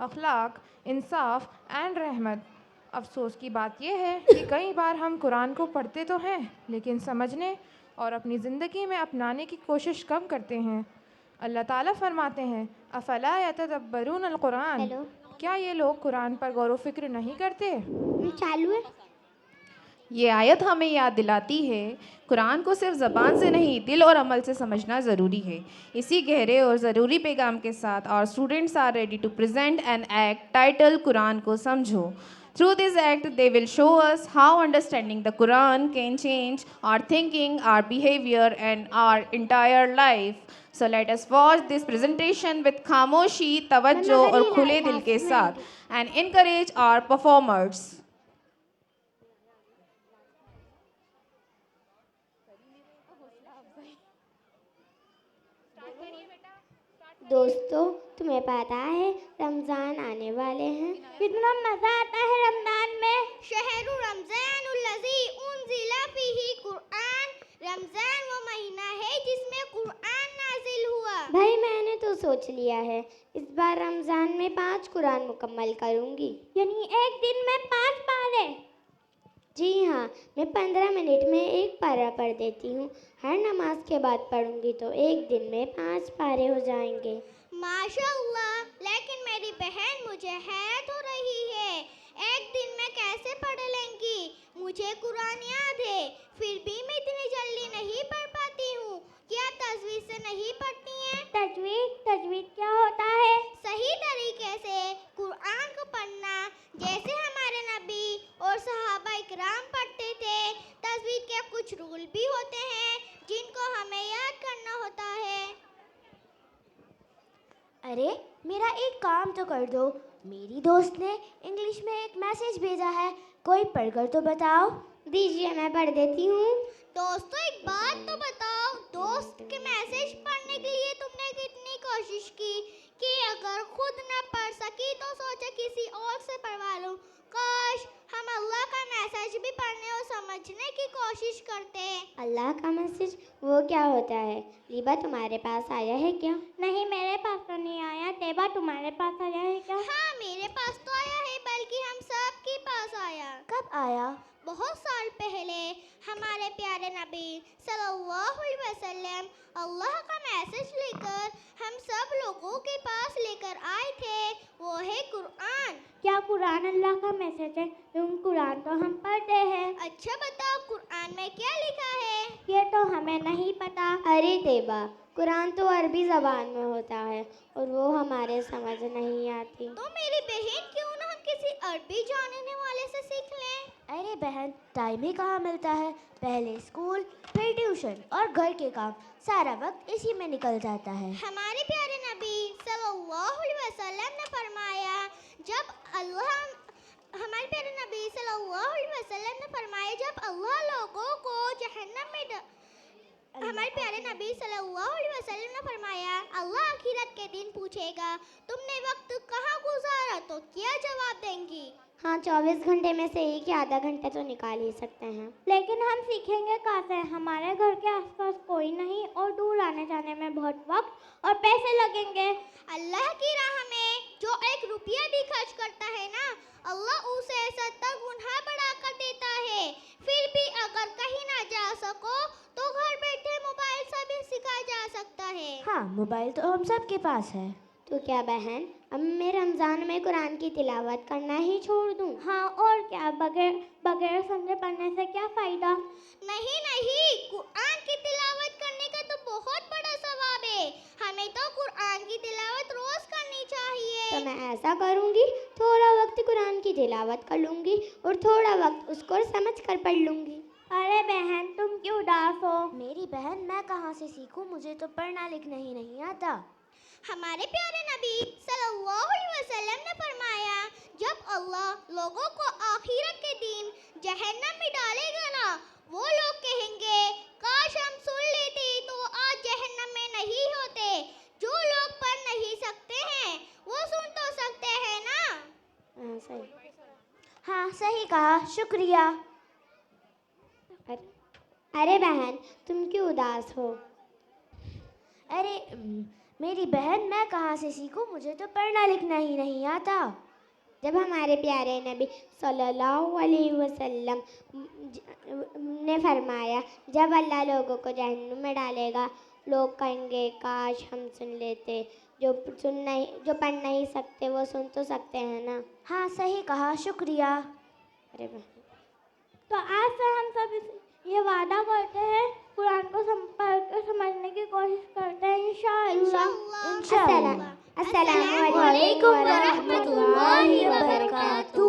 اخلاق، انصاف اینڈ رحمت۔ افسوس کی بات یہ ہے کہ کئی بار ہم قرآن کو پڑھتے تو ہیں لیکن سمجھنے اور اپنی زندگی میں اپنانے کی کوشش کم کرتے ہیں۔ اللہ تعالیٰ فرماتے ہیں افلا یتدبرون القرآن، ہیلو، کیا یہ لوگ قرآن پر غور و فکر نہیں کرتے؟ چالو ہے؟ یہ آیت ہمیں یاد دلاتی ہے قرآن کو صرف زبان سے نہیں دل اور عمل سے سمجھنا ضروری ہے۔ اسی گہرے اور ضروری پیغام کے ساتھ our students are ready to present an act titled قرآن کو سمجھو۔ Through this act, they will show us how understanding the Quran can change our thinking, our behavior, and our entire life. So let us watch this presentation with خاموشی، توجہ اور کھلے دل کے ساتھ and encourage our performers. دوستو، تمہیں پتہ ہے رمضان آنے والے ہیں، کتنا مزہ آتا ہے رمضان میں۔ شہر رمضان الذی انزل فیہ قرآن، رمضان وہ مہینہ ہے جس میں قرآن نازل ہوا۔ بھائی میں نے تو سوچ لیا ہے اس بار رمضان میں 5 قرآن مکمل کروں گی، یعنی ایک دن میں 5 پارے؟ جی ہاں، میں 15 منٹ میں ایک پارہ پڑھ دیتی ہوں، ہر نماز کے بعد پڑھوں گی تو ایک دن میں 5 پارے ہو جائیں گے۔ ماشاء اللہ، لیکن میری بہن مجھے حیرت ہو رہی ہے، ایک دن میں کیسے پڑھ لیں گی؟ مجھے قرآن یاد ہے پھر بھی میں اتنی جلدی نہیں پڑھ پاتی ہوں، کیا تجوید سے نہیں پڑھتی ہیں؟ تجوید کیا ہوتا ہے؟ صحیح طریقے سے قرآن کو پڑھنا، جیسے ہمارے نبی اور صحابہ اکرام پڑھتے تھے۔ تجوید کے کچھ رول بھی ہوتے ہیں جن کو ہمیں یاد کرنا ہوتا ہے۔ ارے میرا ایک کام تو کر دو، میری دوست نے انگلش میں ایک میسج بھیجا ہے، کوئی پڑھ کر تو بتاؤ۔ دیجیے میں پڑھ دیتی ہوں۔ دوستو ایک بات تو بتاؤ، دوست کے میسج پڑھنے کے لیے تم نے کتنی کوشش کی کہ اگر خود نہ پڑھ سکی تو سوچا کسی اور سے پڑھوا لوں۔ کاش ہم اللہ کا میسج بھی پڑھنے اور سمجھنے کی کوشش کرتے۔ اللہ کا میسج وہ کیا ہوتا ہے؟ ریبا تمہارے پاس آیا ہے کیا؟ نہیں میرے پاس تو نہیں آیا۔ دیبا تمہارے پاس آیا ہے کیا؟ ہاں میرے پاس تو آیا ہے، بلکہ ہم سب کے پاس آیا۔ کب آیا؟ بہت سال پہلے ہمارے پیارے نبی صلی اللہ علیہ وسلم اللہ کا میسج لے کر ہم سب لوگوں کے پاس لے کر آئے تھے، وہ ہے قرآن۔ کیا قرآن اللہ کا میسج ہے؟ قرآن تو ہم پڑھتے ہیں۔ اچھا بتاؤ قرآن میں کیا لکھا ہے؟ یہ تو ہمیں نہیں پتا۔ ارے دیبا، قرآن تو عربی زبان میں ہوتا ہے اور وہ ہمارے سمجھ نہیں آتی۔ تو میری بہن کیوں نہ ہم کسی عربی جاننے والے سے سیکھ لیں؟ ارے بہن، ٹائم ہی کہاں ملتا ہے، پہلے اسکول پھر ٹیوشن اور گھر کے کام، سارا وقت اسی میں نکل جاتا ہے۔ ہمارے پیارے نبی صلی اللہ علیہ وسلم نے فرمایا ہمارے پیارے نبی صلی اللہ علیہ وسلم نے فرمایا جب اللہ لوگوں کو جہنم میں ہمارے پیارے نبی صلی اللہ علیہ وسلم نے فرمایا اللہ آخرت کے دن پوچھے گا تم نے وقت کہاں گزارا تو کیا جواب دیں گی؟ ہاں 24 گھنٹے میں سے ایک یا آدھا گھنٹہ تو نکال ہی سکتے ہیں۔ لیکن ہم سیکھیں گے کہاں سے؟ ہمارے گھر کے آس پاس کوئی نہیں اور دور آنے جانے میں بہت وقت اور پیسے لگیں گے۔ اللہ کی راہ میں جو 1 روپیہ بھی خرچ کرتا ہے نا، اللہ اسے 70 گنا بڑھا کر دیتا ہے۔ پھر بھی اگر کہیں نہ جا سکو تو گھر بیٹھے موبائل سے بھی سیکھا جا سکتا ہے۔ ہاں موبائل تو ہم سب کے پاس ہے۔ تو کیا بہن اب میں رمضان میں قرآن کی تلاوت کرنا ہی چھوڑ دوں؟ ہاں اور کیا، بغیر سمجھے پڑھنے سے کیا فائدہ؟ نہیں، قرآن کی تلاوت کرنے کا تو بہت بڑا ثواب ہے، ہمیں تو قرآن کی تلاوت روز کرنی چاہیے۔ تو میں ایسا کروں گی، تھوڑا وقت قرآن کی تلاوت کر لوں گی اور تھوڑا وقت اس کو سمجھ کر پڑھ لوں گی۔ ارے بہن تم کیوں اداس ہو؟ میری بہن میں کہاں سے سیکھوں، مجھے تو پڑھنا لکھنا ہی نہیں آتا۔ ہمارے پیارے نبی صلی اللہ علیہ وسلم نے فرمایا جب اللہ لوگوں کو آخرت کے دن جہنم میں ڈالے گا نا، وہ لوگ کہیں گے کاش ہم سن لیتے تو آج جہنم میں نہیں ہوتے۔ جو لوگ پڑھ نہیں سکتے ہیں وہ سن تو سکتے ہیں نا۔ ہاں صحیح کہا، شکریہ۔ ارے بہن تم کیوں اداس ہو؟ ارے میری بہن میں کہاں سے سیکھوں، مجھے تو پڑھنا لکھنا ہی نہیں آتا۔ جب ہمارے پیارے نبی صلی اللہ علیہ وسلم نے فرمایا جب اللہ لوگوں کو جہنم میں ڈالے گا لوگ کہیں گے کاش ہم سن لیتے، جو پڑھ نہیں سکتے وہ سن تو سکتے ہیں نا۔ ہاں صحیح کہا، شکریہ۔ تو آج سے ہم سب یہ وعدہ کرتے ہیں قرآن کو پڑھ کے سمجھنے کی کوشش کرتے ہیں انشاءاللہ۔ السلام علیکم ورحمۃ اللہ وبرکاتہ۔